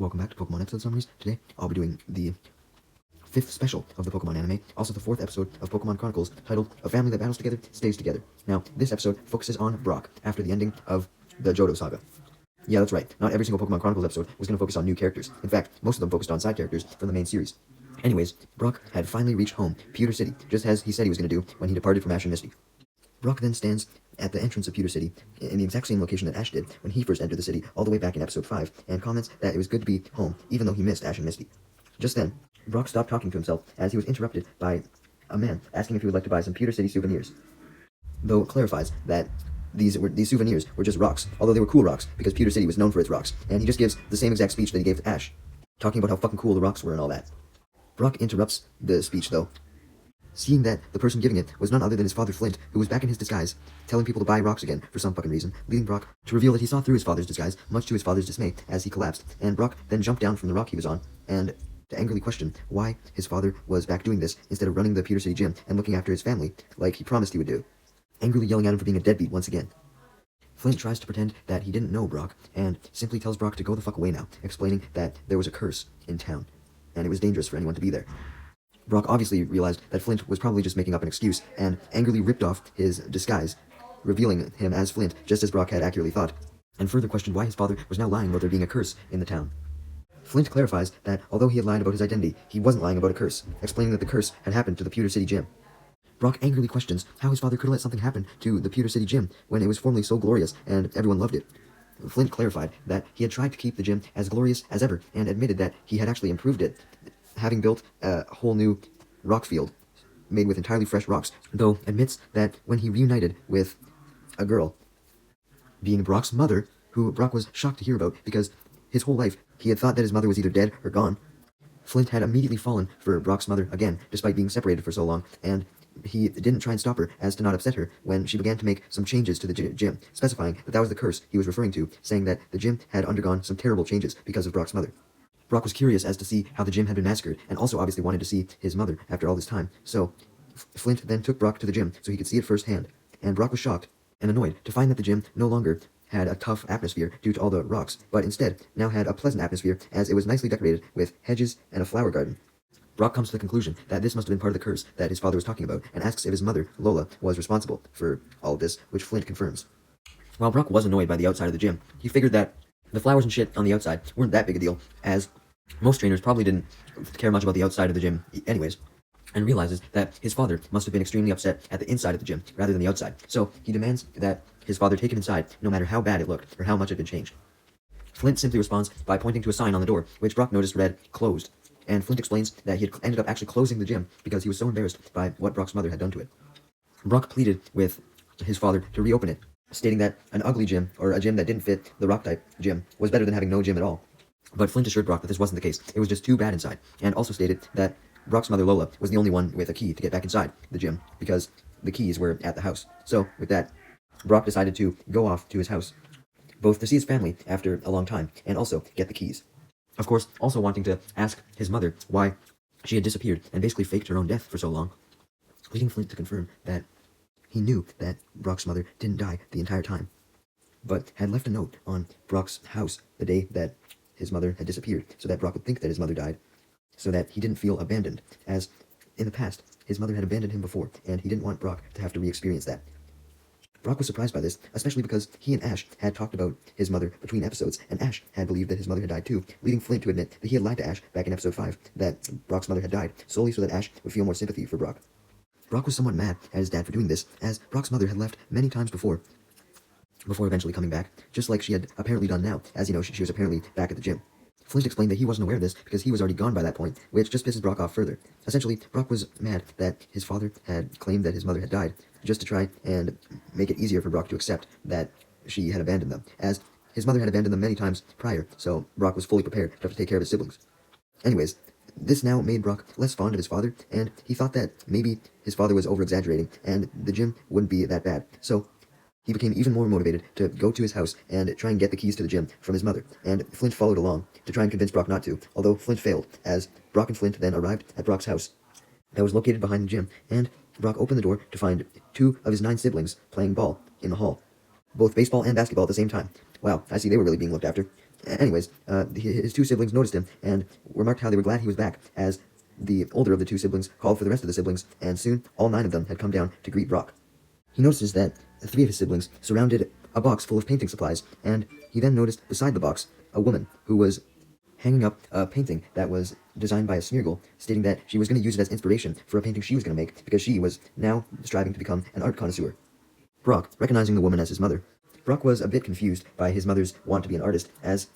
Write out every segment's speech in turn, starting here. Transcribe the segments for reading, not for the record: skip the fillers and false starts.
Welcome back to Pokemon episode summaries. Today, I'll be doing the 5th special of the Pokemon anime, also the 4th episode of Pokemon Chronicles, titled A Family That Battles Together Stays Together. Now, this episode focuses on Brock, after the ending of the Johto saga. Yeah, that's right, not every single Pokemon Chronicles episode was going to focus on new characters. In fact, most of them focused on side characters from the main series. Anyways, Brock had finally reached home, Pewter City, just as he said he was going to do when he departed from Ash and Misty. Brock then stands at the entrance of Pewter City, in the exact same location that Ash did when he first entered the city, all the way back in episode 5, and comments that it was good to be home, even though he missed Ash and Misty. Just then, Brock stopped talking to himself as he was interrupted by a man asking if he would like to buy some Pewter City souvenirs. Though it clarifies that these souvenirs were just rocks, although they were cool rocks, because Pewter City was known for its rocks, and he just gives the same exact speech that he gave to Ash, talking about how fucking cool the rocks were and all that. Brock interrupts the speech, though, seeing that the person giving it was none other than his father Flint, who was back in his disguise, telling people to buy rocks again for some fucking reason, leading Brock to reveal that he saw through his father's disguise, much to his father's dismay, as he collapsed, and Brock then jumped down from the rock he was on, and to angrily question why his father was back doing this instead of running the Pewter City gym and looking after his family, like he promised he would do, angrily yelling at him for being a deadbeat once again. Flint tries to pretend that he didn't know Brock, and simply tells Brock to go the fuck away now, explaining that there was a curse in town, and it was dangerous for anyone to be there. Brock obviously realized that Flint was probably just making up an excuse, and angrily ripped off his disguise, revealing him as Flint, just as Brock had accurately thought, and further questioned why his father was now lying about there being a curse in the town. Flint clarifies that although he had lied about his identity, he wasn't lying about a curse, explaining that the curse had happened to the Pewter City gym. Brock angrily questions how his father could have let something happen to the Pewter City gym when it was formerly so glorious and everyone loved it. Flint clarified that he had tried to keep the gym as glorious as ever, and admitted that he had actually improved it, having built a whole new rock field made with entirely fresh rocks, though admits that when he reunited with a girl, being Brock's mother, who Brock was shocked to hear about because his whole life he had thought that his mother was either dead or gone, Flint had immediately fallen for Brock's mother again, despite being separated for so long, and he didn't try and stop her as to not upset her when she began to make some changes to the gym, specifying that that was the curse he was referring to, saying that the gym had undergone some terrible changes because of Brock's mother. Brock was curious as to see how the gym had been massacred, and also obviously wanted to see his mother after all this time, so Flint then took Brock to the gym so he could see it firsthand, and Brock was shocked and annoyed to find that the gym no longer had a tough atmosphere due to all the rocks, but instead now had a pleasant atmosphere as it was nicely decorated with hedges and a flower garden. Brock comes to the conclusion that this must have been part of the curse that his father was talking about, and asks if his mother, Lola, was responsible for all of this, which Flint confirms. While Brock was annoyed by the outside of the gym, he figured that the flowers and shit on the outside weren't that big a deal, as most trainers probably didn't care much about the outside of the gym anyways, and realizes that his father must have been extremely upset at the inside of the gym rather than the outside, so he demands that his father take him inside no matter how bad it looked or how much it had been changed. Flint simply responds by pointing to a sign on the door, which Brock noticed read, "Closed," and Flint explains that he had ended up actually closing the gym because he was so embarrassed by what Brock's mother had done to it. Brock pleaded with his father to reopen it, stating that an ugly gym, or a gym that didn't fit the rock-type gym, was better than having no gym at all. But Flint assured Brock that this wasn't the case, it was just too bad inside, and also stated that Brock's mother Lola was the only one with a key to get back inside the gym, because the keys were at the house. So, with that, Brock decided to go off to his house, both to see his family after a long time, and also get the keys. Of course, also wanting to ask his mother why she had disappeared and basically faked her own death for so long, leading Flint to confirm that he knew that Brock's mother didn't die the entire time, but had left a note on Brock's house the day that his mother had disappeared, so that Brock would think that his mother died, so that he didn't feel abandoned, as in the past, his mother had abandoned him before, and he didn't want Brock to have to re-experience that. Brock was surprised by this, especially because he and Ash had talked about his mother between episodes, and Ash had believed that his mother had died too, leading Flint to admit that he had lied to Ash back in episode 5, that Brock's mother had died, solely so that Ash would feel more sympathy for Brock. Brock was somewhat mad at his dad for doing this, as Brock's mother had left many times before eventually coming back, just like she had apparently done now, as you know, she was apparently back at the gym. Flint explained that he wasn't aware of this because he was already gone by that point, which just pisses Brock off further. Essentially, Brock was mad that his father had claimed that his mother had died, just to try and make it easier for Brock to accept that she had abandoned them, as his mother had abandoned them many times prior, so Brock was fully prepared to have to take care of his siblings. Anyways, this now made Brock less fond of his father, and he thought that maybe his father was over-exaggerating, and the gym wouldn't be that bad, so he became even more motivated to go to his house and try and get the keys to the gym from his mother, and Flint followed along to try and convince Brock not to, although Flint failed, as Brock and Flint then arrived at Brock's house that was located behind the gym, and Brock opened the door to find 2 of his 9 siblings playing ball in the hall, both baseball and basketball at the same time. Wow, I see they were really being looked after. Anyways, his two siblings noticed him and remarked how they were glad he was back, as the older of the two siblings called for the rest of the siblings, and soon all 9 of them had come down to greet Brock. He notices that 3 of his siblings surrounded a box full of painting supplies, and he then noticed beside the box a woman who was hanging up a painting that was designed by a Smeargle, stating that she was going to use it as inspiration for a painting she was going to make, because she was now striving to become an art connoisseur. Brock, recognizing the woman as his mother, Brock was a bit confused by his mother's want to be an artist, as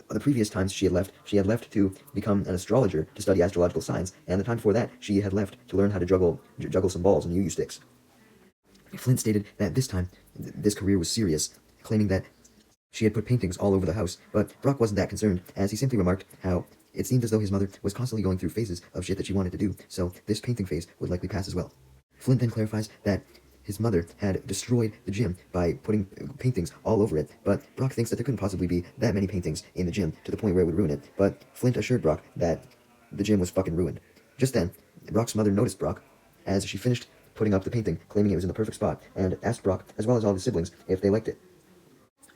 the previous times she had left to become an astrologer to study astrological signs, and the time before that she had left to learn how to juggle some balls and yu-yu sticks. Flint stated that this time this career was serious, claiming that she had put paintings all over the house, but Brock wasn't that concerned, as he simply remarked how it seemed as though his mother was constantly going through phases of shit that she wanted to do, so this painting phase would likely pass as well. Flint then clarifies that his mother had destroyed the gym by putting paintings all over it, but Brock thinks that there couldn't possibly be that many paintings in the gym to the point where it would ruin it, but Flint assured Brock that the gym was fucking ruined. Just then, Brock's mother noticed Brock as she finished putting up the painting, claiming it was in the perfect spot, and asked Brock, as well as all his siblings, if they liked it.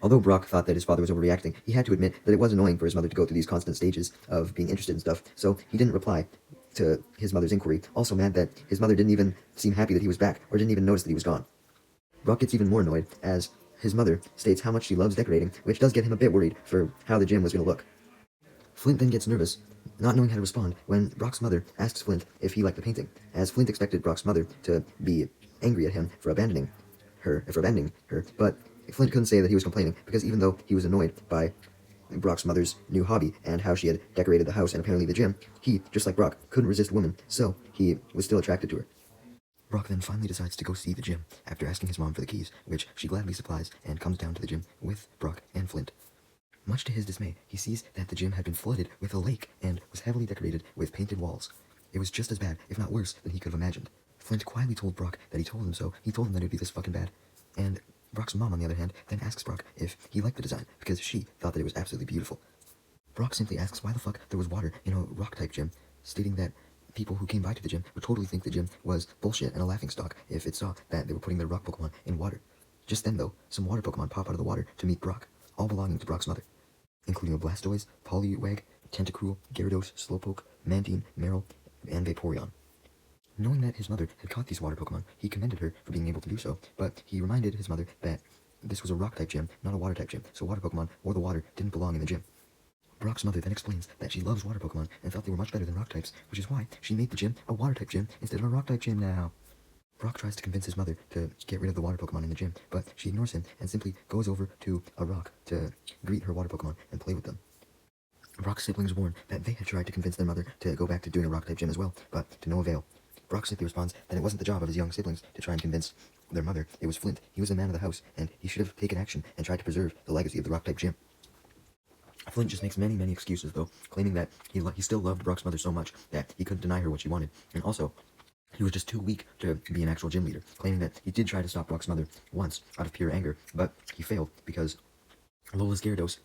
Although Brock thought that his father was overreacting, he had to admit that it was annoying for his mother to go through these constant stages of being interested in stuff, so he didn't reply to his mother's inquiry, also mad that his mother didn't even seem happy that he was back, or didn't even notice that he was gone. Brock gets even more annoyed, as his mother states how much she loves decorating, which does get him a bit worried for how the gym was going to look. Flint then gets nervous, not knowing how to respond, when Brock's mother asks Flint if he liked the painting, as Flint expected Brock's mother to be angry at him for abandoning her, but Flint couldn't say that he was complaining, because even though he was annoyed by Brock's mother's new hobby and how she had decorated the house and apparently the gym, he, just like Brock, couldn't resist women, so he was still attracted to her. Brock then finally decides to go see the gym, after asking his mom for the keys, which she gladly supplies, and comes down to the gym with Brock and Flint. Much to his dismay, he sees that the gym had been flooded with a lake and was heavily decorated with painted walls. It was just as bad, if not worse, than he could have imagined. Flint quietly told Brock that he told him so. He told him that it would be this fucking bad. And Brock's mom, on the other hand, then asks Brock if he liked the design, because she thought that it was absolutely beautiful. Brock simply asks why the fuck there was water in a rock-type gym, stating that people who came by to the gym would totally think the gym was bullshit and a laughingstock if it saw that they were putting their rock Pokemon in water. Just then, though, some water Pokemon pop out of the water to meet Brock, all belonging to Brock's mother, including a Blastoise, Poliwag, Tentacruel, Gyarados, Slowpoke, Mantine, Meryl, and Vaporeon. Knowing that his mother had caught these water Pokemon, he commended her for being able to do so, but he reminded his mother that this was a rock-type gym, not a water-type gym, so water Pokemon or the water didn't belong in the gym. Brock's mother then explains that she loves water Pokemon and thought they were much better than rock types, which is why she made the gym a water-type gym instead of a rock-type gym now. Brock tries to convince his mother to get rid of the water Pokemon in the gym, but she ignores him and simply goes over to a rock to greet her water Pokemon and play with them. Brock's siblings warn that they had tried to convince their mother to go back to doing a rock-type gym as well, but to no avail. Brock simply responds that it wasn't the job of his young siblings to try and convince their mother. It was Flint. He was the man of the house, and he should have taken action and tried to preserve the legacy of the rock-type gym. Flint just makes many, many excuses, though, claiming that he still loved Brock's mother so much that he couldn't deny her what she wanted, and also, he was just too weak to be an actual gym leader, claiming that he did try to stop Brock's mother once out of pure anger, but he failed because Lola's Gyarados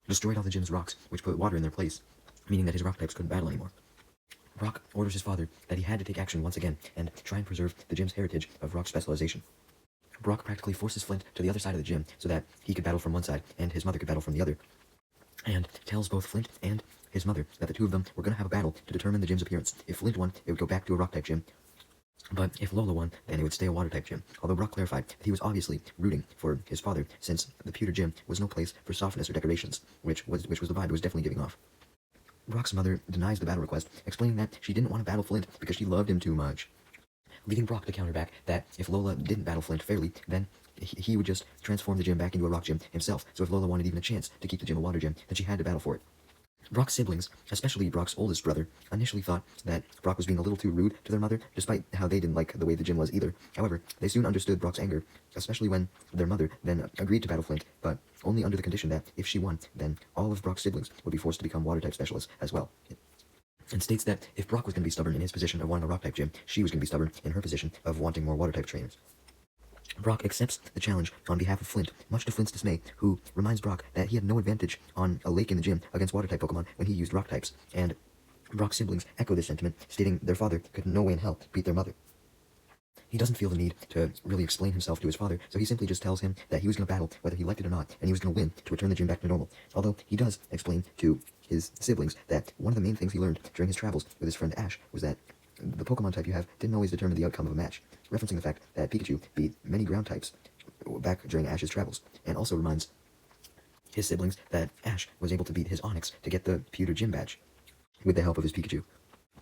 destroyed all the gym's rocks, which put water in their place, meaning that his rock types couldn't battle anymore. Brock orders his father that he had to take action once again and try and preserve the gym's heritage of rock specialization. Brock practically forces Flint to the other side of the gym so that he could battle from one side and his mother could battle from the other, and tells both Flint and his mother that the two of them were going to have a battle to determine the gym's appearance. If Flint won, it would go back to a rock-type gym, but if Lola won, then it would stay a water-type gym, although Brock clarified that he was obviously rooting for his father, since the pewter gym was no place for softness or decorations, which was the vibe it was definitely giving off. Brock's mother denies the battle request, explaining that she didn't want to battle Flint because she loved him too much, leading Brock to counter back that if Lola didn't battle Flint fairly, then he would just transform the gym back into a rock gym himself, so if Lola wanted even a chance to keep the gym a water gym, then she had to battle for it. Brock's siblings, especially Brock's oldest brother, initially thought that Brock was being a little too rude to their mother, despite how they didn't like the way the gym was either. However, they soon understood Brock's anger, especially when their mother then agreed to battle Flint, but only under the condition that if she won, then all of Brock's siblings would be forced to become water-type specialists as well. And states that if Brock was going to be stubborn in his position of wanting a rock-type gym, she was going to be stubborn in her position of wanting more water-type trainers. Brock accepts the challenge on behalf of Flint, much to Flint's dismay, who reminds Brock that he had no advantage on a lake in the gym against water-type Pokemon when he used rock types, and Brock's siblings echo this sentiment, stating their father could in no way in hell beat their mother. He doesn't feel the need to really explain himself to his father, so he simply just tells him that he was going to battle whether he liked it or not, and he was going to win to return the gym back to normal. Although he does explain to his siblings that one of the main things he learned during his travels with his friend Ash was that the Pokemon type you have didn't always determine the outcome of a match, referencing the fact that Pikachu beat many ground types back during Ash's travels, and also reminds his siblings that Ash was able to beat his Onix to get the Pewter Gym Badge with the help of his Pikachu.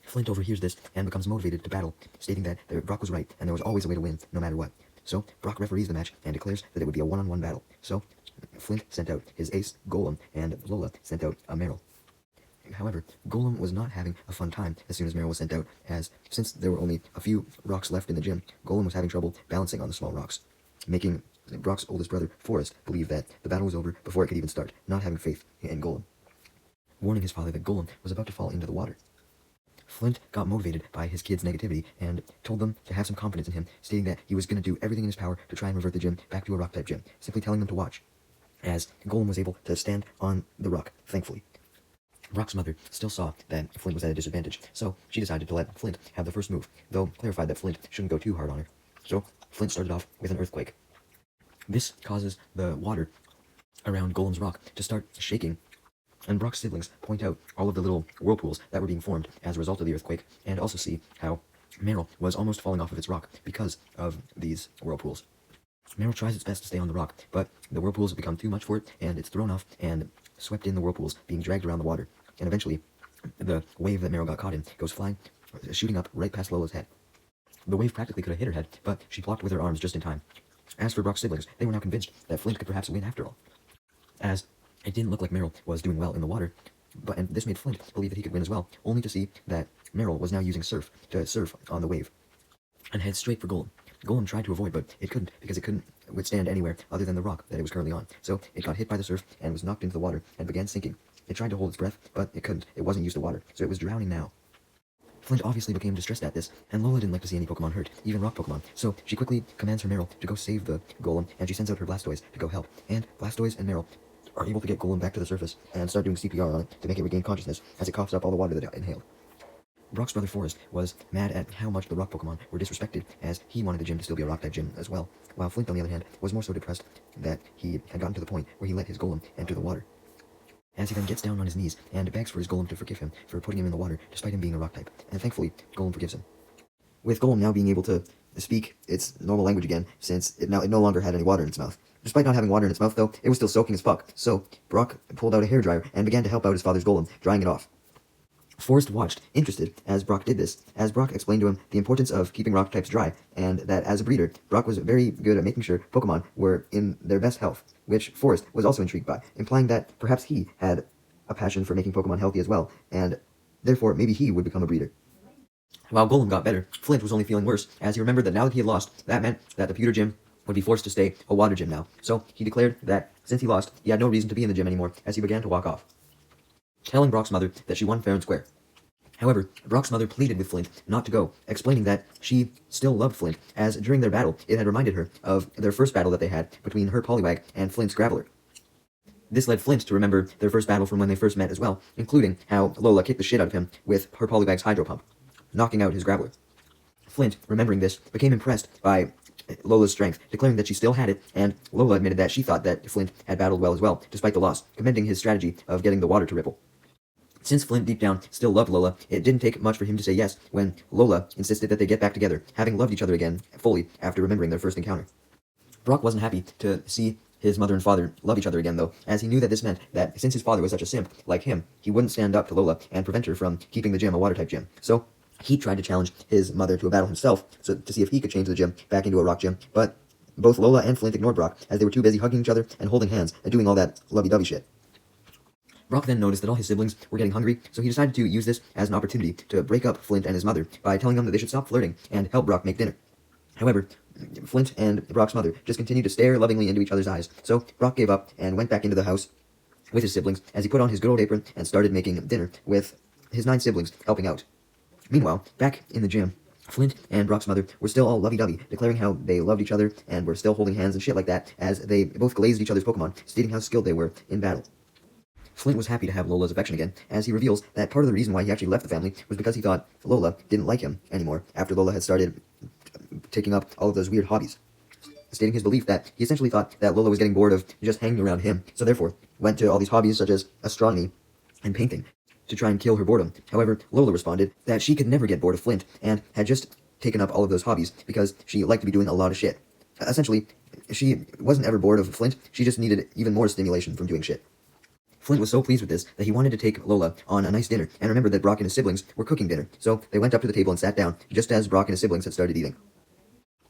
Flint overhears this and becomes motivated to battle, stating that Brock was right and there was always a way to win, no matter what. So Brock referees the match and declares that it would be a one-on-one battle. So Flint sent out his ace, Golem, and Lola sent out a Meryl. However, Golem was not having a fun time as soon as Meryl was sent out, as since there were only a few rocks left in the gym, Golem was having trouble balancing on the small rocks, making Brock's oldest brother, Forrest, believe that the battle was over before it could even start, not having faith in Golem, warning his father that Golem was about to fall into the water. Flint got motivated by his kids' negativity and told them to have some confidence in him, stating that he was going to do everything in his power to try and revert the gym back to a rock-type gym, simply telling them to watch, as Golem was able to stand on the rock, thankfully. Brock's mother still saw that Flint was at a disadvantage, so she decided to let Flint have the first move, though clarified that Flint shouldn't go too hard on her. So Flint started off with an earthquake. This causes the water around Golem's rock to start shaking, and Brock's siblings point out all of the little whirlpools that were being formed as a result of the earthquake, and also see how Meryl was almost falling off of its rock because of these whirlpools. Meryl tries its best to stay on the rock, but the whirlpools become too much for it, and it's thrown off and swept in the whirlpools, being dragged around the water. And eventually, the wave that Meryl got caught in goes flying, shooting up right past Lola's head. The wave practically could have hit her head, but she blocked with her arms just in time. As for Brock's siblings, they were now convinced that Flint could perhaps win after all, as it didn't look like Meryl was doing well in the water, and this made Flint believe that he could win as well, only to see that Meryl was now using Surf to surf on the wave, and head straight for Golem. Golem tried to avoid, but it couldn't, because it couldn't withstand anywhere other than the rock that it was currently on. So it got hit by the surf and was knocked into the water and began sinking. It tried to hold its breath, but it couldn't. It wasn't used to water, so it was drowning now. Flint obviously became distressed at this, and Lola didn't like to see any Pokemon hurt, even rock Pokemon, so she quickly commands her Meryl to go save the Golem, and she sends out her Blastoise to go help. And Blastoise and Meryl are able to get Golem back to the surface and start doing CPR on it to make it regain consciousness as it coughs up all the water that it inhaled. Brock's brother Forrest was mad at how much the rock Pokemon were disrespected, as he wanted the gym to still be a rock-type gym as well, while Flint, on the other hand, was more so depressed that he had gotten to the point where he let his Golem enter the water. As he then gets down on his knees and begs for his Golem to forgive him for putting him in the water despite him being a rock type, and thankfully, Golem forgives him. With Golem now being able to speak its normal language again, since it no longer had any water in its mouth. Despite not having water in its mouth, though, it was still soaking as fuck, so Brock pulled out a hairdryer and began to help out his father's Golem, drying it off. Forrest watched, interested, as Brock did this, as Brock explained to him the importance of keeping rock types dry, and that as a breeder, Brock was very good at making sure Pokemon were in their best health, which Forrest was also intrigued by, implying that perhaps he had a passion for making Pokemon healthy as well, and therefore maybe he would become a breeder. While Golem got better, Flint was only feeling worse, as he remembered that now that he had lost, that meant that the Pewter Gym would be forced to stay a water gym now, so he declared that since he lost, he had no reason to be in the gym anymore, as he began to walk off, telling Brock's mother that she won fair and square. However, Brock's mother pleaded with Flint not to go, explaining that she still loved Flint, as during their battle, it had reminded her of their first battle that they had between her Poliwag and Flint's Graveler. This led Flint to remember their first battle from when they first met as well, including how Lola kicked the shit out of him with her Poliwag's Hydro Pump, knocking out his Graveler. Flint, remembering this, became impressed by Lola's strength, declaring that she still had it, and Lola admitted that she thought that Flint had battled well as well, despite the loss, commending his strategy of getting the water to ripple. Since Flint deep down still loved Lola, it didn't take much for him to say yes when Lola insisted that they get back together, having loved each other again fully after remembering their first encounter. Brock wasn't happy to see his mother and father love each other again, though, as he knew that this meant that since his father was such a simp like him, he wouldn't stand up to Lola and prevent her from keeping the gym a water-type gym. So he tried to challenge his mother to a battle himself to see if he could change the gym back into a rock gym, but both Lola and Flint ignored Brock, as they were too busy hugging each other and holding hands and doing all that lovey-dovey shit. Brock then noticed that all his siblings were getting hungry, so he decided to use this as an opportunity to break up Flint and his mother by telling them that they should stop flirting and help Brock make dinner. However, Flint and Brock's mother just continued to stare lovingly into each other's eyes, so Brock gave up and went back into the house with his siblings as he put on his good old apron and started making dinner, with his 9 siblings helping out. Meanwhile, back in the gym, Flint and Brock's mother were still all lovey-dovey, declaring how they loved each other and were still holding hands and shit like that, as they both glazed each other's Pokemon, stating how skilled they were in battle. Flint was happy to have Lola's affection again, as he reveals that part of the reason why he actually left the family was because he thought Lola didn't like him anymore, after Lola had started taking up all of those weird hobbies, stating his belief that he essentially thought that Lola was getting bored of just hanging around him, so therefore went to all these hobbies such as astronomy and painting to try and kill her boredom. However, Lola responded that she could never get bored of Flint and had just taken up all of those hobbies because she liked to be doing a lot of shit. Essentially, she wasn't ever bored of Flint, she just needed even more stimulation from doing shit. Flint was so pleased with this that he wanted to take Lola on a nice dinner and remembered that Brock and his siblings were cooking dinner, so they went up to the table and sat down just as Brock and his siblings had started eating.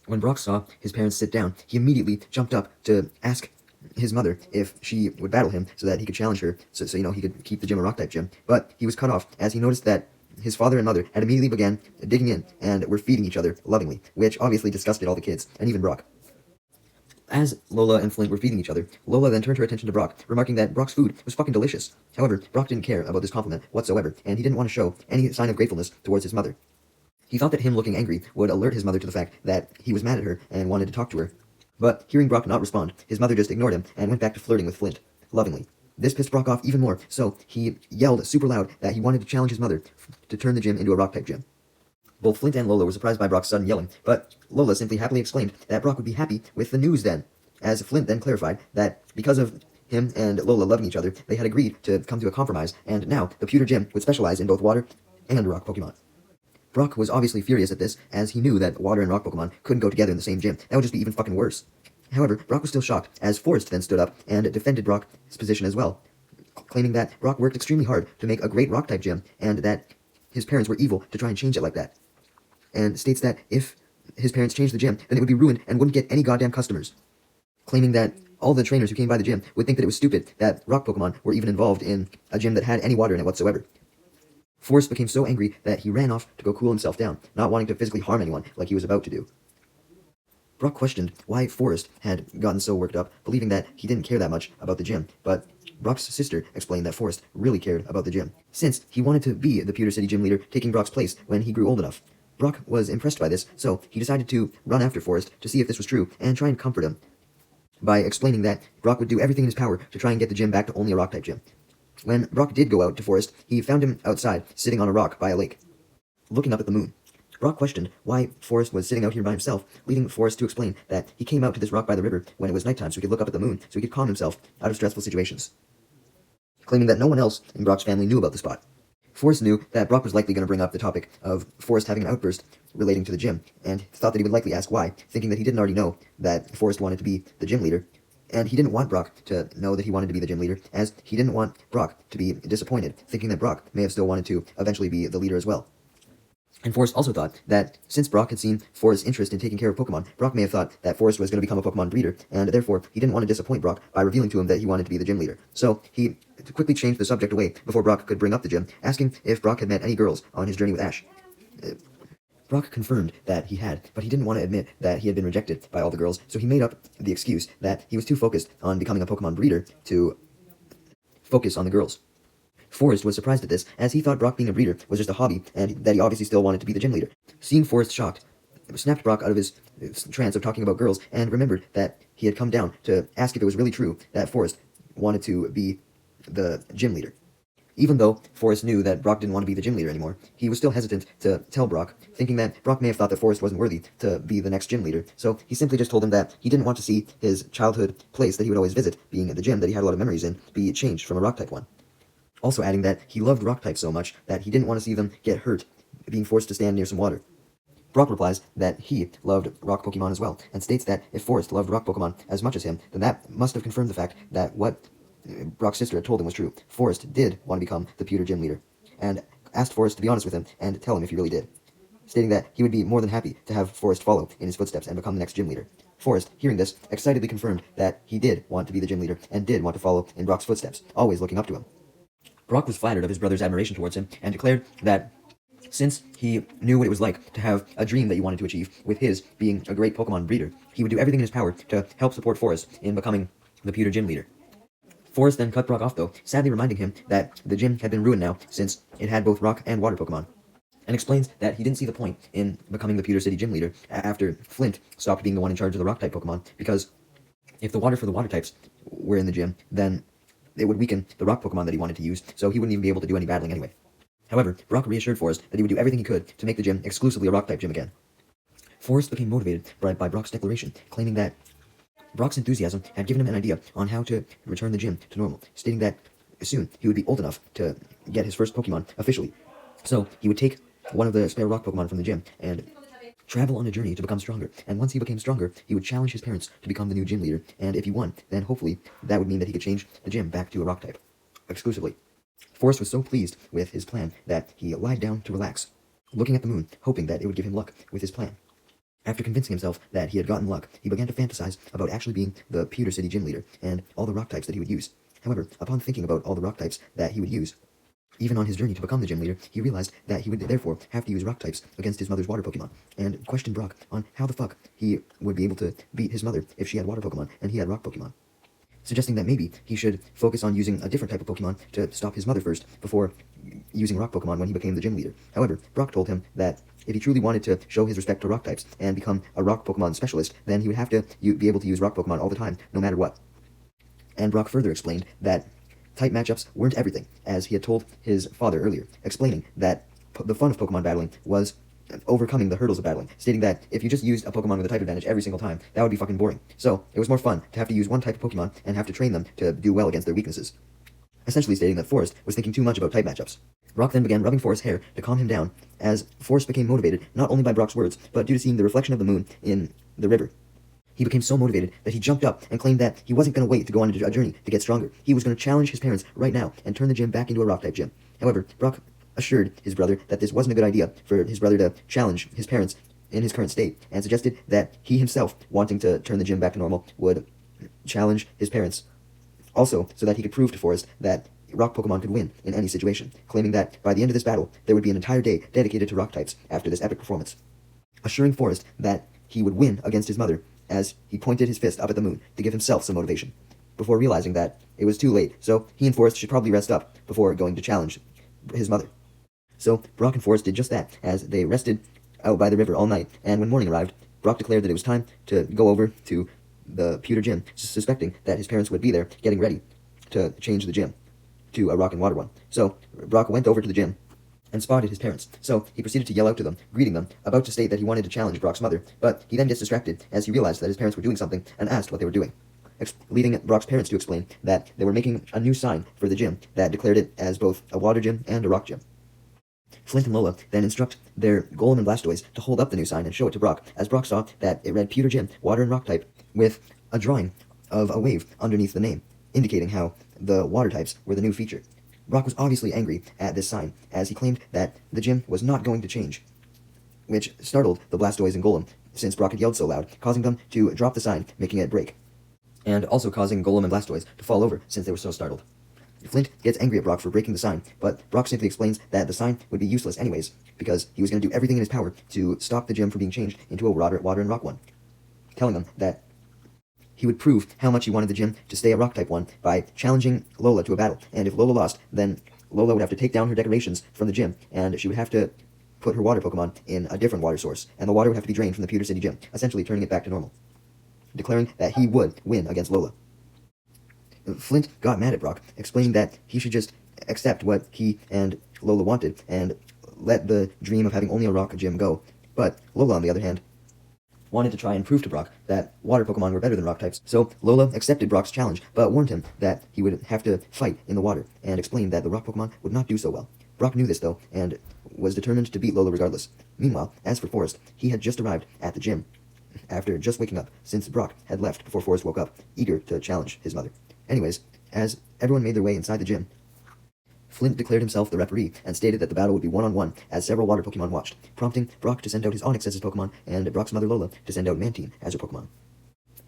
When Brock saw his parents sit down, he immediately jumped up to ask his mother if she would battle him so that he could challenge her, so he could keep the gym a rock-type gym. But he was cut off as he noticed that his father and mother had immediately began digging in and were feeding each other lovingly, which obviously disgusted all the kids, and even Brock. As Lola and Flint were feeding each other, Lola then turned her attention to Brock, remarking that Brock's food was fucking delicious. However, Brock didn't care about this compliment whatsoever, and he didn't want to show any sign of gratefulness towards his mother. He thought that him looking angry would alert his mother to the fact that he was mad at her and wanted to talk to her. But hearing Brock not respond, his mother just ignored him and went back to flirting with Flint, lovingly. This pissed Brock off even more, so he yelled super loud that he wanted to challenge his mother to turn the gym into a rock-type gym. Both Flint and Lola were surprised by Brock's sudden yelling, but Lola simply happily exclaimed that Brock would be happy with the news then, as Flint then clarified that because of him and Lola loving each other, they had agreed to come to a compromise, and now the pewter gym would specialize in both water and rock Pokemon. Brock was obviously furious at this, as he knew that water and rock Pokemon couldn't go together in the same gym. That would just be even fucking worse. However, Brock was still shocked, as Forrest then stood up and defended Brock's position as well, claiming that Brock worked extremely hard to make a great rock-type gym, and that his parents were evil to try and change it like that. And states that if his parents changed the gym, then it would be ruined and wouldn't get any goddamn customers. Claiming that all the trainers who came by the gym would think that it was stupid that rock Pokemon were even involved in a gym that had any water in it whatsoever. Forrest became so angry that he ran off to go cool himself down, not wanting to physically harm anyone like he was about to do. Brock questioned why Forrest had gotten so worked up, believing that he didn't care that much about the gym, but Brock's sister explained that Forrest really cared about the gym, since he wanted to be the Pewter City gym leader, taking Brock's place when he grew old enough. Brock was impressed by this, so he decided to run after Forrest to see if this was true and try and comfort him by explaining that Brock would do everything in his power to try and get the gym back to only a rock-type gym. When Brock did go out to Forrest, he found him outside, sitting on a rock by a lake, looking up at the moon. Brock questioned why Forrest was sitting out here by himself, leading Forrest to explain that he came out to this rock by the river when it was nighttime so he could look up at the moon, so he could calm himself out of stressful situations, claiming that no one else in Brock's family knew about the spot. Forrest knew that Brock was likely going to bring up the topic of Forrest having an outburst relating to the gym, and thought that he would likely ask why, thinking that he didn't already know that Forrest wanted to be the gym leader, and he didn't want Brock to know that he wanted to be the gym leader, as he didn't want Brock to be disappointed, thinking that Brock may have still wanted to eventually be the leader as well. And Forrest also thought that since Brock had seen Forrest's interest in taking care of Pokemon, Brock may have thought that Forrest was going to become a Pokemon breeder, and therefore he didn't want to disappoint Brock by revealing to him that he wanted to be the gym leader. So he quickly changed the subject away before Brock could bring up the gym, asking if Brock had met any girls on his journey with Ash. Brock confirmed that he had, but he didn't want to admit that he had been rejected by all the girls, so he made up the excuse that he was too focused on becoming a Pokemon breeder to focus on the girls. Forrest was surprised at this, as he thought Brock being a breeder was just a hobby, and that he obviously still wanted to be the gym leader. Seeing Forrest shocked, snapped Brock out of his trance of talking about girls, and remembered that he had come down to ask if it was really true that Forrest wanted to be the gym leader. Even though Forrest knew that Brock didn't want to be the gym leader anymore, he was still hesitant to tell Brock, thinking that Brock may have thought that Forrest wasn't worthy to be the next gym leader, so he simply just told him that he didn't want to see his childhood place that he would always visit, being the gym that he had a lot of memories in, be changed from a rock-type one. Also adding that he loved rock-types so much that he didn't want to see them get hurt, being forced to stand near some water. Brock replies that he loved rock Pokemon as well, and states that if Forrest loved rock Pokemon as much as him, then that must have confirmed the fact that what Brock's sister had told him was true. Forrest did want to become the Pewter gym leader, and asked Forrest to be honest with him and tell him if he really did, stating that he would be more than happy to have Forrest follow in his footsteps and become the next gym leader. Forrest, hearing this, excitedly confirmed that he did want to be the gym leader and did want to follow in Brock's footsteps, always looking up to him. Brock was flattered of his brother's admiration towards him and declared that since he knew what it was like to have a dream that he wanted to achieve, with his being a great Pokemon breeder, he would do everything in his power to help support Forrest in becoming the Pewter gym leader. Forrest then cut Brock off though, sadly reminding him that the gym had been ruined now since it had both rock and water Pokemon, and explains that he didn't see the point in becoming the Pewter City gym leader after Flint stopped being the one in charge of the rock-type Pokemon, because if the water for the water types were in the gym, then it would weaken the rock Pokemon that he wanted to use, so he wouldn't even be able to do any battling anyway. However, Brock reassured Forrest that he would do everything he could to make the gym exclusively a rock-type gym again. Forrest became motivated by Brock's declaration, claiming that Brock's enthusiasm had given him an idea on how to return the gym to normal, stating that soon he would be old enough to get his first Pokemon officially. So he would take one of the spare rock Pokemon from the gym and travel on a journey to become stronger. And once he became stronger, he would challenge his parents to become the new gym leader. And if he won, then hopefully that would mean that he could change the gym back to a rock type exclusively. Forrest was so pleased with his plan that he lied down to relax, looking at the moon, hoping that it would give him luck with his plan. After convincing himself that he had gotten luck, he began to fantasize about actually being the Pewter City gym leader and all the rock types that he would use. However, upon thinking about all the rock types that he would use, even on his journey to become the gym leader, he realized that he would therefore have to use rock types against his mother's water Pokemon, and questioned Brock on how the fuck he would be able to beat his mother if she had water Pokemon and he had rock Pokemon, suggesting that maybe he should focus on using a different type of Pokemon to stop his mother first before using rock Pokemon when he became the gym leader. However, Brock told him that if he truly wanted to show his respect to rock types and become a rock Pokemon specialist, then he would have to be able to use rock Pokemon all the time, no matter what. And Brock further explained that type matchups weren't everything, as he had told his father earlier, explaining that the fun of Pokemon battling was overcoming the hurdles of battling, stating that if you just used a Pokemon with a type advantage every single time, that would be fucking boring. So, it was more fun to have to use one type of Pokemon and have to train them to do well against their weaknesses. Essentially stating that Forrest was thinking too much about type matchups. Brock then began rubbing Forrest's hair to calm him down, as Forrest became motivated not only by Brock's words, but due to seeing the reflection of the moon in the river. He became so motivated that he jumped up and claimed that he wasn't going to wait to go on a journey to get stronger. He was going to challenge his parents right now and turn the gym back into a rock-type gym. However, Brock assured his brother that this wasn't a good idea for his brother to challenge his parents in his current state, and suggested that he himself, wanting to turn the gym back to normal, would challenge his parents also so that he could prove to Forrest that rock Pokemon could win in any situation, claiming that by the end of this battle, there would be an entire day dedicated to rock types after this epic performance, assuring Forrest that he would win against his mother as he pointed his fist up at the moon to give himself some motivation, before realizing that it was too late, so he and Forrest should probably rest up before going to challenge his mother. So Brock and Forrest did just that, as they rested out by the river all night, and when morning arrived, Brock declared that it was time to go over to the Pewter Gym, suspecting that his parents would be there getting ready to change the gym to a rock and water one. So Brock went over to the gym and spotted his parents. So he proceeded to yell out to them, greeting them, about to state that he wanted to challenge Brock's mother, but he then gets distracted as he realized that his parents were doing something and asked what they were doing, leading Brock's parents to explain that they were making a new sign for the gym that declared it as both a water gym and a rock gym. Flint and Lola then instruct their Golem and Blastoise to hold up the new sign and show it to Brock, as Brock saw that it read Pewter Gym, Water and Rock type, with a drawing of a wave underneath the name, indicating how the water types were the new feature. Brock was obviously angry at this sign, as he claimed that the gym was not going to change, which startled the Blastoise and Golem, since Brock had yelled so loud, causing them to drop the sign, making it break, and also causing Golem and Blastoise to fall over since they were so startled. Flint gets angry at Brock for breaking the sign, but Brock simply explains that the sign would be useless anyways, because he was going to do everything in his power to stop the gym from being changed into a water and rock one, telling them that he would prove how much he wanted the gym to stay a rock-type one by challenging Lola to a battle, and if Lola lost, then Lola would have to take down her decorations from the gym, and she would have to put her water Pokemon in a different water source, and the water would have to be drained from the Pewter City gym, essentially turning it back to normal, declaring that he would win against Lola. Flint got mad at Brock, explaining that he should just accept what he and Lola wanted, and let the dream of having only a rock gym go, but Lola, on the other hand, wanted to try and prove to Brock that water Pokemon were better than rock types, so Lola accepted Brock's challenge, but warned him that he would have to fight in the water, and explained that the rock Pokemon would not do so well. Brock knew this, though, and was determined to beat Lola regardless. Meanwhile, as for Forrest, he had just arrived at the gym, after just waking up, since Brock had left before Forrest woke up, eager to challenge his mother. Anyways, as everyone made their way inside the gym, Flint declared himself the referee and stated that the battle would be one-on-one, as several water Pokemon watched, prompting Brock to send out his Onix as his Pokemon, and Brock's mother Lola to send out Mantine as her Pokemon.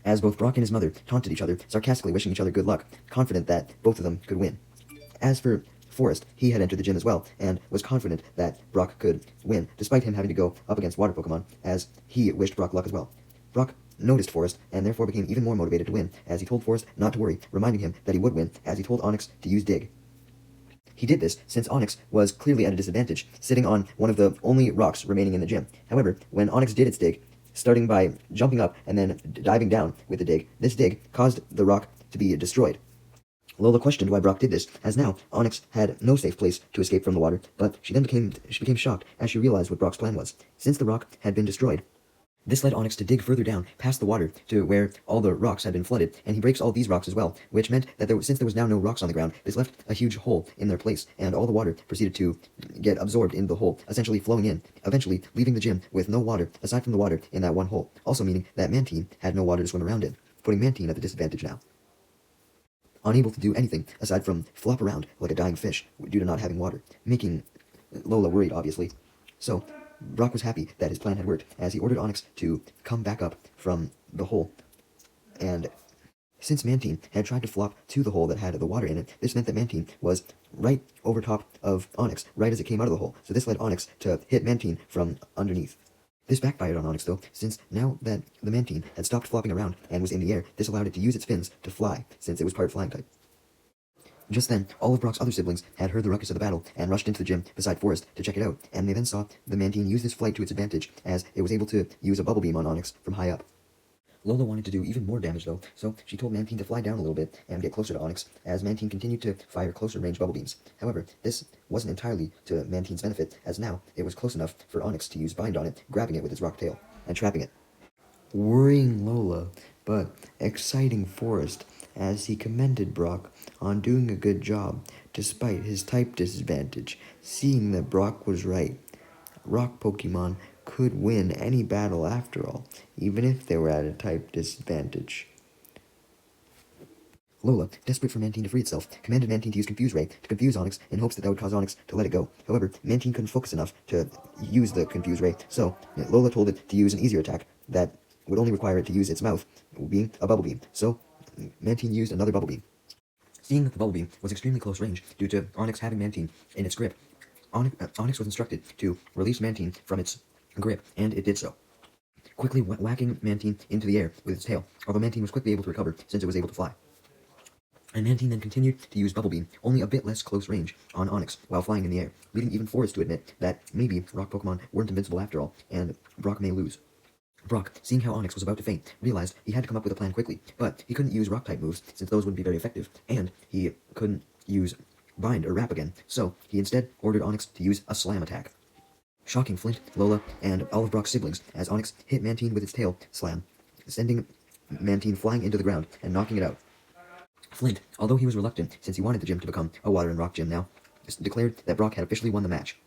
As both Brock and his mother taunted each other, sarcastically wishing each other good luck, confident that both of them could win. As for Forrest, he had entered the gym as well, and was confident that Brock could win, despite him having to go up against water Pokemon, as he wished Brock luck as well. Brock noticed Forrest, and therefore became even more motivated to win, as he told Forrest not to worry, reminding him that he would win, as he told Onix to use Dig. He did this since Onix was clearly at a disadvantage, sitting on one of the only rocks remaining in the gym. However, when Onix did its dig, starting by jumping up and then diving down with the dig, this dig caused the rock to be destroyed. Lola questioned why Brock did this, as now Onix had no safe place to escape from the water, but she became shocked as she realized what Brock's plan was. Since the rock had been destroyed, This led Onyx to dig further down, past the water, to where all the rocks had been flooded, and he breaks all these rocks as well, which meant that since there was now no rocks on the ground, this left a huge hole in their place, and all the water proceeded to get absorbed in the hole, essentially flowing in, eventually leaving the gym with no water, aside from the water in that one hole, also meaning that Mantine had no water to swim around in, putting Mantine at a disadvantage now. Unable to do anything aside from flop around like a dying fish due to not having water, making Lola worried, obviously. So, Brock was happy that his plan had worked, as he ordered Onyx to come back up from the hole. And since Mantine had tried to flop to the hole that had the water in it, this meant that Mantine was right over top of Onyx, right as it came out of the hole. So this led Onyx to hit Mantine from underneath. This backfired on Onyx, though, since now that the Mantine had stopped flopping around and was in the air, this allowed it to use its fins to fly, since it was part flying type. Just then, all of Brock's other siblings had heard the ruckus of the battle and rushed into the gym beside Forest to check it out, and they then saw the Mantine use this flight to its advantage, as it was able to use a bubble beam on Onyx from high up. Lola wanted to do even more damage though, so she told Mantine to fly down a little bit and get closer to Onyx, as Mantine continued to fire closer range bubble beams. However, this wasn't entirely to Mantine's benefit, as now it was close enough for Onyx to use Bind on it, grabbing it with its rock tail, and trapping it. Worrying Lola, but exciting Forest, as he commended Brock on doing a good job, despite his type disadvantage, seeing that Brock was right. Rock Pokemon could win any battle after all, even if they were at a type disadvantage. Lola, desperate for Mantine to free itself, commanded Mantine to use Confuse Ray to confuse Onyx in hopes that would cause Onyx to let it go. However, Mantine couldn't focus enough to use the Confuse Ray, so Lola told it to use an easier attack that would only require it to use its mouth, being a Bubble Beam. So, Mantine used another Bubble Beam. Seeing that the Bubble Beam was extremely close range due to Onyx having Mantine in its grip, Onyx was instructed to release Mantine from its grip, and it did so, quickly whacking Mantine into the air with its tail, although Mantine was quickly able to recover since it was able to fly. And Mantine then continued to use Bubble Beam, only a bit less close range, on Onyx while flying in the air, leading even Forest to admit that maybe Rock Pokemon weren't invincible after all, and Brock may lose. Brock, seeing how Onyx was about to faint, realized he had to come up with a plan quickly, but he couldn't use Rock-type moves since those wouldn't be very effective, and he couldn't use Bind or Wrap again, so he instead ordered Onyx to use a Slam attack, shocking Flint, Lola, and all of Brock's siblings as Onyx hit Mantine with its tail slam, sending Mantine flying into the ground and knocking it out. Flint, although he was reluctant since he wanted the gym to become a Water and Rock gym now, declared that Brock had officially won the match.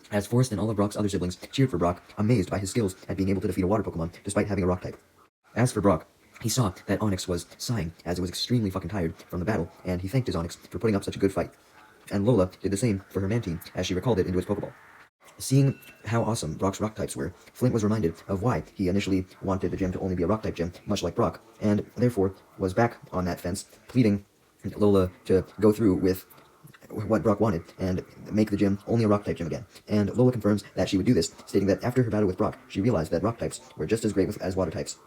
As Forrest and all of Brock's other siblings cheered for Brock, amazed by his skills at being able to defeat a Water Pokemon despite having a Rock type. As for Brock, he saw that Onyx was sighing as it was extremely fucking tired from the battle, and he thanked his Onyx for putting up such a good fight. And Lola did the same for her Mantine as she recalled it into its Pokeball. Seeing how awesome Brock's Rock types were, Flint was reminded of why he initially wanted the gym to only be a Rock type gym, much like Brock, and therefore was back on that fence, pleading Lola to go through with what Brock wanted and make the gym only a Rock type gym again. And Lola confirms that she would do this, stating that after her battle with Brock, she realized that Rock types were just as great as Water types,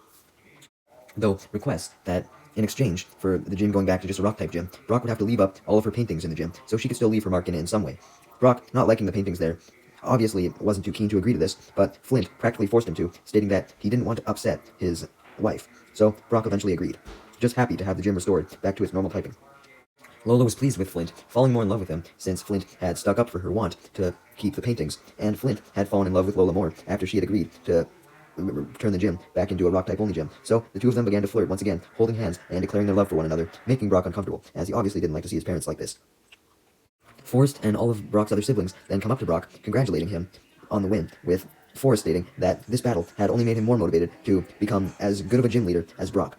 though requests that in exchange for the gym going back to just a Rock type gym, Brock would have to leave up all of her paintings in the gym, so she could still leave her mark in it in some way. Brock, not liking the paintings there, obviously wasn't too keen to agree to this, but Flint practically forced him to, stating that he didn't want to upset his wife. So Brock eventually agreed, just happy to have the gym restored back to its normal typing. Lola was pleased with Flint, falling more in love with him, since Flint had stuck up for her want to keep the paintings, and Flint had fallen in love with Lola more after she had agreed to turn the gym back into a Rock-type only gym. So the two of them began to flirt once again, holding hands and declaring their love for one another, making Brock uncomfortable, as he obviously didn't like to see his parents like this. Forrest and all of Brock's other siblings then come up to Brock, congratulating him on the win, with Forrest stating that this battle had only made him more motivated to become as good of a gym leader as Brock.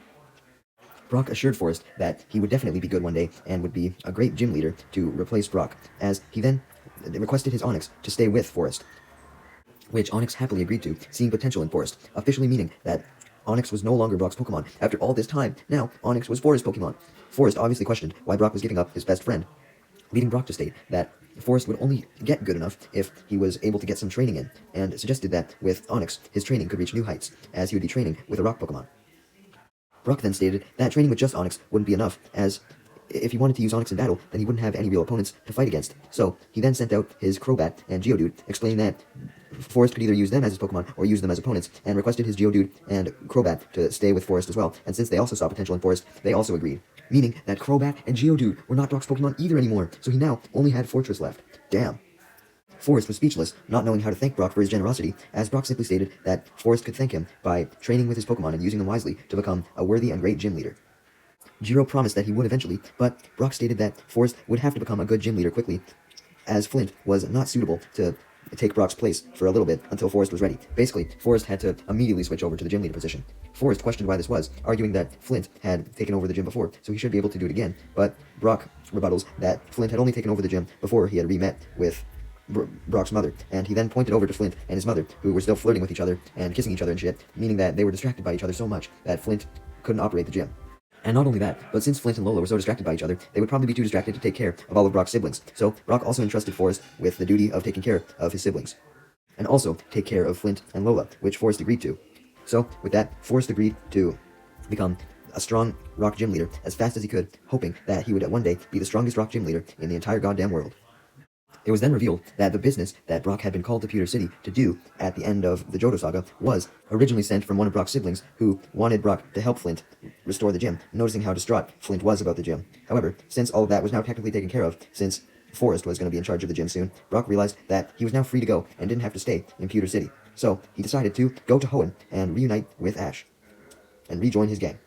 Brock assured Forrest that he would definitely be good one day and would be a great gym leader to replace Brock, as he then requested his Onyx to stay with Forrest, which Onyx happily agreed to, seeing potential in Forrest, officially meaning that Onyx was no longer Brock's Pokemon. After all this time, now Onyx was Forrest's Pokemon. Forrest obviously questioned why Brock was giving up his best friend, leading Brock to state that Forrest would only get good enough if he was able to get some training in, and suggested that with Onyx, his training could reach new heights, as he would be training with a Rock Pokemon. Brock then stated that training with just Onyx wouldn't be enough, as if he wanted to use Onyx in battle, then he wouldn't have any real opponents to fight against. So he then sent out his Crobat and Geodude, explaining that Forrest could either use them as his Pokemon or use them as opponents, and requested his Geodude and Crobat to stay with Forrest as well. And since they also saw potential in Forrest, they also agreed, meaning that Crobat and Geodude were not Brock's Pokemon either anymore, so he now only had Fortress left. Damn. Forrest was speechless, not knowing how to thank Brock for his generosity, as Brock simply stated that Forrest could thank him by training with his Pokemon and using them wisely to become a worthy and great gym leader. Jiro promised that he would eventually, but Brock stated that Forrest would have to become a good gym leader quickly, as Flint was not suitable to take Brock's place for a little bit until Forrest was ready. Basically, Forrest had to immediately switch over to the gym leader position. Forrest questioned why this was, arguing that Flint had taken over the gym before, so he should be able to do it again, but Brock rebuttals that Flint had only taken over the gym before he had re-met with Brock's mother, and he then pointed over to Flint and his mother, who were still flirting with each other and kissing each other and shit, meaning that they were distracted by each other so much that Flint couldn't operate the gym. And not only that, but since Flint and Lola were so distracted by each other, they would probably be too distracted to take care of all of Brock's siblings. So Brock also entrusted Forrest with the duty of taking care of his siblings, and also take care of Flint and Lola, which Forrest agreed to. So with that, Forrest agreed to become a strong rock gym leader as fast as he could, hoping that he would one day be the strongest rock gym leader in the entire goddamn world. It was then revealed that the business that Brock had been called to Pewter City to do at the end of the Johto saga was originally sent from one of Brock's siblings who wanted Brock to help Flint restore the gym, noticing how distraught Flint was about the gym. However, since all of that was now technically taken care of, since Forrest was going to be in charge of the gym soon, Brock realized that he was now free to go and didn't have to stay in Pewter City. So he decided to go to Hoenn and reunite with Ash and rejoin his gang,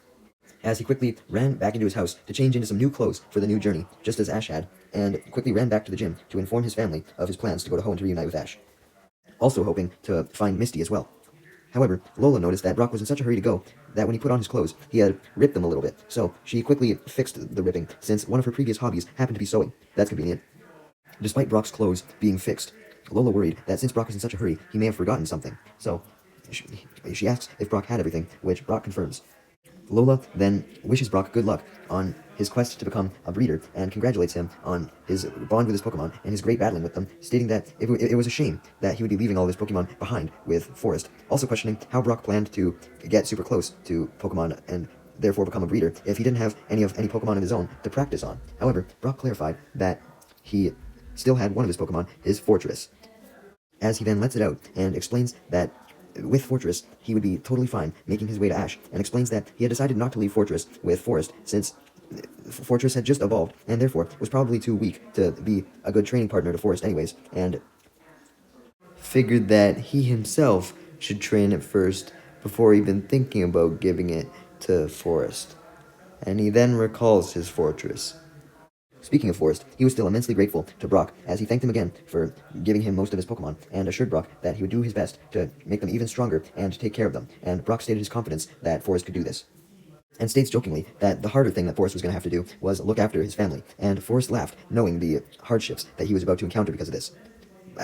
as he quickly ran back into his house to change into some new clothes for the new journey, just as Ash had, and quickly ran back to the gym to inform his family of his plans to go to Hoenn to reunite with Ash, also hoping to find Misty as well. However, Lola noticed that Brock was in such a hurry to go that when he put on his clothes, he had ripped them a little bit, so she quickly fixed the ripping, since one of her previous hobbies happened to be sewing. That's convenient. Despite Brock's clothes being fixed, Lola worried that since Brock was in such a hurry, he may have forgotten something, so she asks if Brock had everything, which Brock confirms. Lola then wishes Brock good luck on his quest to become a breeder and congratulates him on his bond with his Pokemon and his great battling with them, stating that it was a shame that he would be leaving all of his Pokemon behind with Forrest, also questioning how Brock planned to get super close to Pokemon and therefore become a breeder if he didn't have any Pokemon of his own to practice on. However, Brock clarified that he still had one of his Pokemon, his Fortress, as he then lets it out and explains that with Fortress, he would be totally fine making his way to Ash, and explains that he had decided not to leave Fortress with Forrest since Fortress had just evolved, and therefore was probably too weak to be a good training partner to Forrest anyways, and figured that he himself should train it first before even thinking about giving it to Forrest. And he then recalls his Fortress. Speaking of Forrest, he was still immensely grateful to Brock, as he thanked him again for giving him most of his Pokemon, and assured Brock that he would do his best to make them even stronger and to take care of them, and Brock stated his confidence that Forrest could do this, and states jokingly that the harder thing that Forrest was going to have to do was look after his family, and Forrest laughed, knowing the hardships that he was about to encounter because of this.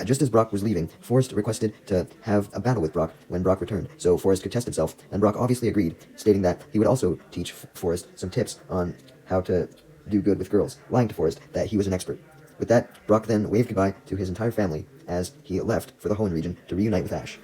Just as Brock was leaving, Forrest requested to have a battle with Brock when Brock returned, so Forrest could test himself, and Brock obviously agreed, stating that he would also teach Forrest some tips on how to do good with girls, lying to Forrest that he was an expert. With that, Brock then waved goodbye to his entire family as he left for the Hoenn region to reunite with Ash.